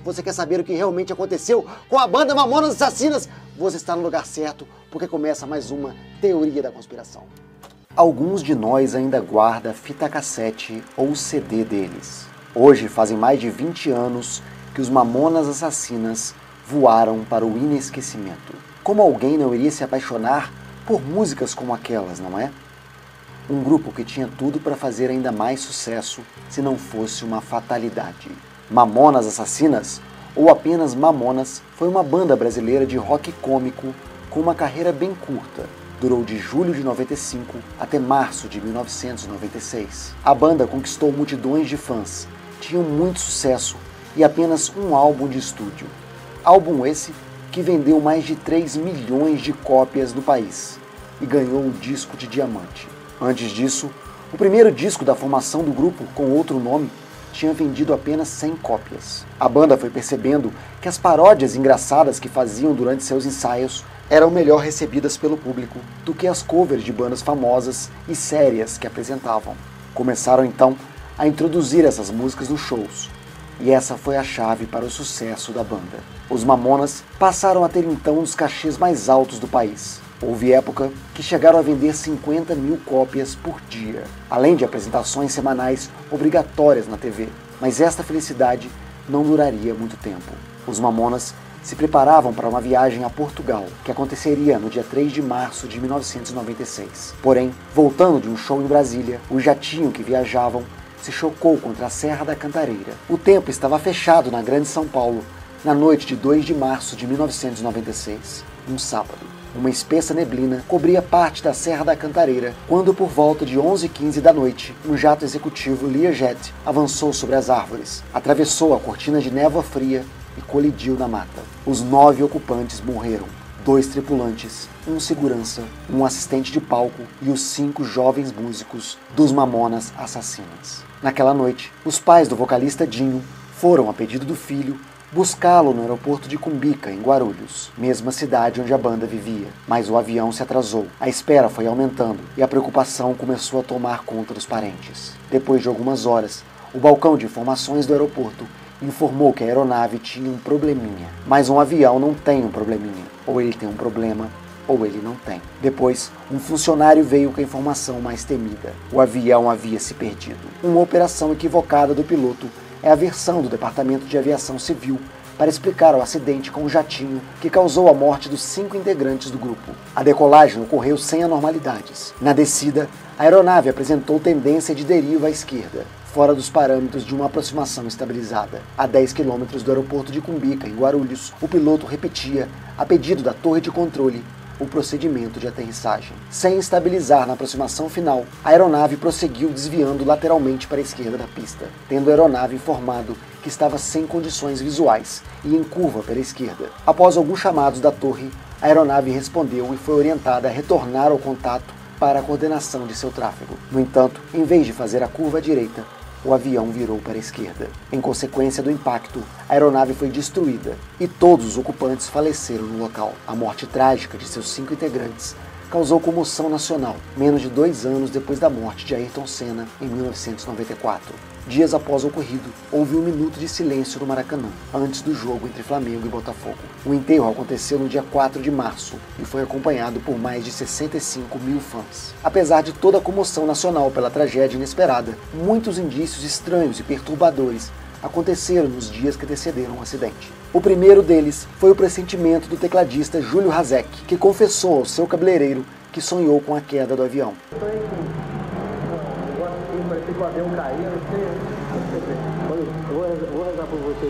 Você quer saber o que realmente aconteceu com a banda Mamonas Assassinas? Você está no lugar certo, porque começa mais uma Teoria da Conspiração. Alguns de nós ainda guardam fita cassete ou CD deles. Hoje fazem mais de 20 anos que os Mamonas Assassinas voaram para o inesquecimento. Como alguém não iria se apaixonar por músicas como aquelas, não é? Um grupo que tinha tudo para fazer ainda mais sucesso se não fosse uma fatalidade. Mamonas Assassinas, ou apenas Mamonas, foi uma banda brasileira de rock cômico com uma carreira bem curta. Durou de julho de 95 até março de 1996. A banda conquistou multidões de fãs, tinha muito sucesso e apenas um álbum de estúdio. Álbum esse que vendeu mais de 3 milhões de cópias no país e ganhou o disco de diamante. Antes disso, o primeiro disco da formação do grupo, com outro nome, tinha vendido apenas 100 cópias. A banda foi percebendo que as paródias engraçadas que faziam durante seus ensaios eram melhor recebidas pelo público do que as covers de bandas famosas e sérias que apresentavam. Começaram então a introduzir essas músicas nos shows, e essa foi a chave para o sucesso da banda. Os Mamonas passaram a ter então um dos cachês mais altos do país. Houve época que chegaram a vender 50 mil cópias por dia, além de apresentações semanais obrigatórias na TV. Mas esta felicidade não duraria muito tempo. Os Mamonas se preparavam para uma viagem a Portugal, que aconteceria no dia 3 de março de 1996. Porém, voltando de um show em Brasília, o jatinho que viajavam se chocou contra a Serra da Cantareira. O tempo estava fechado na Grande São Paulo, na noite de 2 de março de 1996, um sábado. Uma espessa neblina cobria parte da Serra da Cantareira, quando por volta de 11h15 da noite, um jato executivo Learjet avançou sobre as árvores, atravessou a cortina de névoa fria e colidiu na mata. Os 9 ocupantes morreram, 2 tripulantes, um segurança, um assistente de palco e os 5 jovens músicos dos Mamonas Assassinas. Naquela noite, os pais do vocalista Dinho foram, a pedido do filho, buscá-lo no aeroporto de Cumbica, em Guarulhos, mesma cidade onde a banda vivia. Mas o avião se atrasou, a espera foi aumentando e a preocupação começou a tomar conta dos parentes. Depois de algumas horas, o balcão de informações do aeroporto informou que a aeronave tinha um probleminha. Mas um avião não tem um probleminha. Ou ele tem um problema, ou ele não tem. Depois, um funcionário veio com a informação mais temida. O avião havia se perdido. Uma operação equivocada do piloto é a versão do Departamento de Aviação Civil para explicar o acidente com o jatinho que causou a morte dos 5 integrantes do grupo. A decolagem ocorreu sem anormalidades. Na descida, a aeronave apresentou tendência de deriva à esquerda, fora dos parâmetros de uma aproximação estabilizada. A 10 km do aeroporto de Cumbica, em Guarulhos, o piloto repetia, a pedido da torre de controle, o procedimento de aterrissagem. Sem estabilizar na aproximação final, a aeronave prosseguiu desviando lateralmente para a esquerda da pista, tendo a aeronave informado que estava sem condições visuais e em curva pela esquerda. Após alguns chamados da torre, a aeronave respondeu e foi orientada a retornar ao contato para a coordenação de seu tráfego. No entanto, em vez de fazer a curva à direita, o avião virou para a esquerda. Em consequência do impacto, a aeronave foi destruída e todos os ocupantes faleceram no local. A morte trágica de seus 5 integrantes causou comoção nacional, menos de 2 anos depois da morte de Ayrton Senna, em 1994. Dias após o ocorrido, houve um minuto de silêncio no Maracanã, antes do jogo entre Flamengo e Botafogo. O enterro aconteceu no dia 4 de março e foi acompanhado por mais de 65 mil fãs. Apesar de toda a comoção nacional pela tragédia inesperada, muitos indícios estranhos e perturbadores aconteceram nos dias que antecederam o acidente. O primeiro deles foi o pressentimento do tecladista Júlio Hazek, que confessou ao seu cabeleireiro que sonhou com a queda do avião.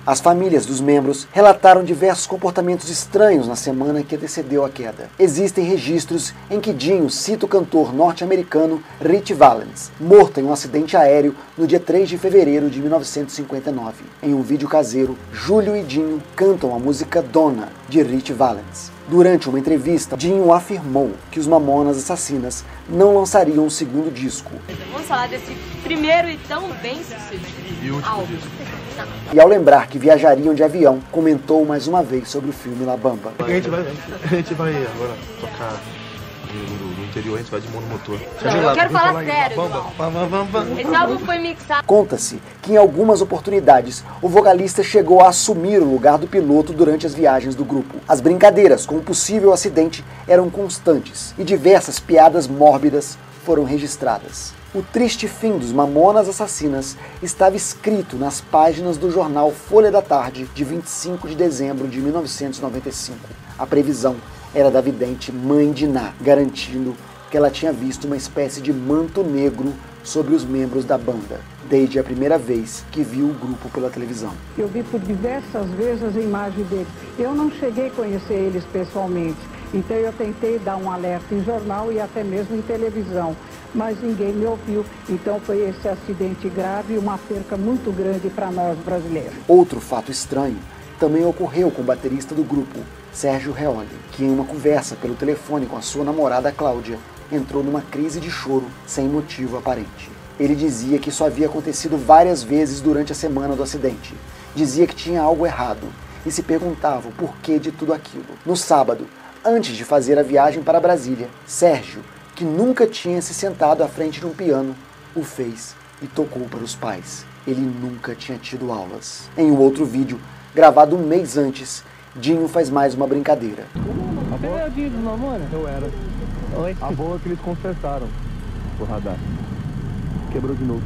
As famílias dos membros relataram diversos comportamentos estranhos na semana que antecedeu a queda. Existem registros em que Dinho cita o cantor norte-americano Ritchie Valens, morto em um acidente aéreo no dia 3 de fevereiro de 1959. Em um vídeo caseiro, Júlio e Dinho cantam a música Donna, de Ritchie Valens. Durante uma entrevista, Dinho afirmou que os Mamonas Assassinas não lançariam um segundo disco. Vamos falar desse primeiro e tão bem sucedido álbum. E ao lembrar que viajariam de avião, comentou mais uma vez sobre o filme La Bamba. A gente vai agora tocar No interior a gente vai de monomotor. Não, eu quero falar sério, João. Esse álbum foi mixado. Conta-se que em algumas oportunidades o vocalista chegou a assumir o lugar do piloto durante as viagens do grupo. As brincadeiras com um possível acidente eram constantes e diversas piadas mórbidas foram registradas. O triste fim dos Mamonas Assassinas estava escrito nas páginas do jornal Folha da Tarde de 25 de dezembro de 1995. A previsão era da vidente Mãe Diná, garantindo que ela tinha visto uma espécie de manto negro sobre os membros da banda, desde a primeira vez que viu o grupo pela televisão. Eu vi por diversas vezes a imagem deles. Eu não cheguei a conhecer eles pessoalmente, então eu tentei dar um alerta em jornal e até mesmo em televisão, mas ninguém me ouviu. Então foi esse acidente grave e uma perca muito grande para nós brasileiros. Outro fato estranho também ocorreu com o baterista do grupo, Sérgio Reoli, que em uma conversa pelo telefone com a sua namorada Cláudia, entrou numa crise de choro sem motivo aparente. Ele dizia que isso havia acontecido várias vezes durante a semana do acidente. Dizia que tinha algo errado e se perguntava o porquê de tudo aquilo. No sábado, antes de fazer a viagem para Brasília, Sérgio, que nunca tinha se sentado à frente de um piano, o fez e tocou para os pais. Ele nunca tinha tido aulas. Em um outro vídeo, gravado um mês antes, Dinho faz mais uma brincadeira. Você é o Dinho dos Mamonas? Eu era. Oi? A boa que eles consertaram o radar. Quebrou de novo.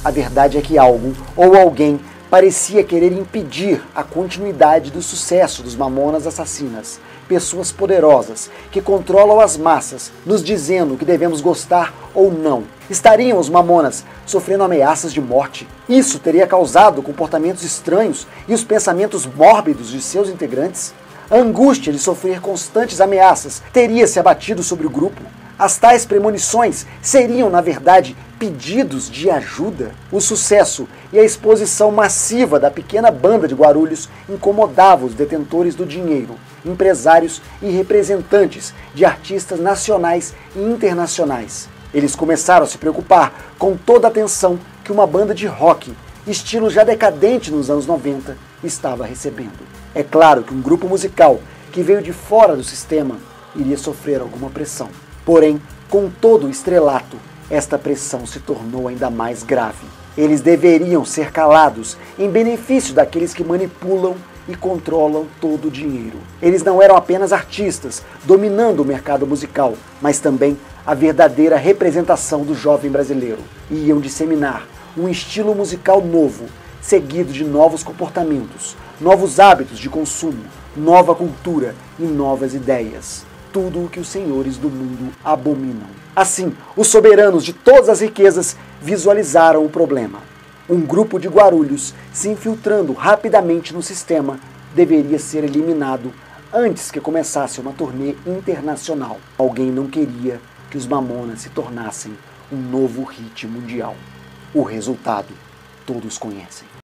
A verdade é que algo ou alguém parecia querer impedir a continuidade do sucesso dos Mamonas Assassinas. Pessoas poderosas que controlam as massas, nos dizendo que devemos gostar ou não. Estariam os Mamonas sofrendo ameaças de morte? Isso teria causado comportamentos estranhos e os pensamentos mórbidos de seus integrantes? A angústia de sofrer constantes ameaças teria se abatido sobre o grupo? As tais premonições seriam, na verdade, pedidos de ajuda? O sucesso e a exposição massiva da pequena banda de Guarulhos incomodava os detentores do dinheiro, empresários e representantes de artistas nacionais e internacionais. Eles começaram a se preocupar com toda a atenção que uma banda de rock, estilo já decadente nos anos 90, estava recebendo. É claro que um grupo musical que veio de fora do sistema iria sofrer alguma pressão. Porém, com todo o estrelato, esta pressão se tornou ainda mais grave. Eles deveriam ser calados em benefício daqueles que manipulam e controlam todo o dinheiro. Eles não eram apenas artistas dominando o mercado musical, mas também a verdadeira representação do jovem brasileiro. E iam disseminar um estilo musical novo, seguido de novos comportamentos, novos hábitos de consumo, nova cultura e novas ideias. Tudo o que os senhores do mundo abominam. Assim, os soberanos de todas as riquezas visualizaram o problema. Um grupo de Guarulhos se infiltrando rapidamente no sistema deveria ser eliminado antes que começasse uma turnê internacional. Alguém não queria que os Mamonas se tornassem um novo hit mundial. O resultado todos conhecem.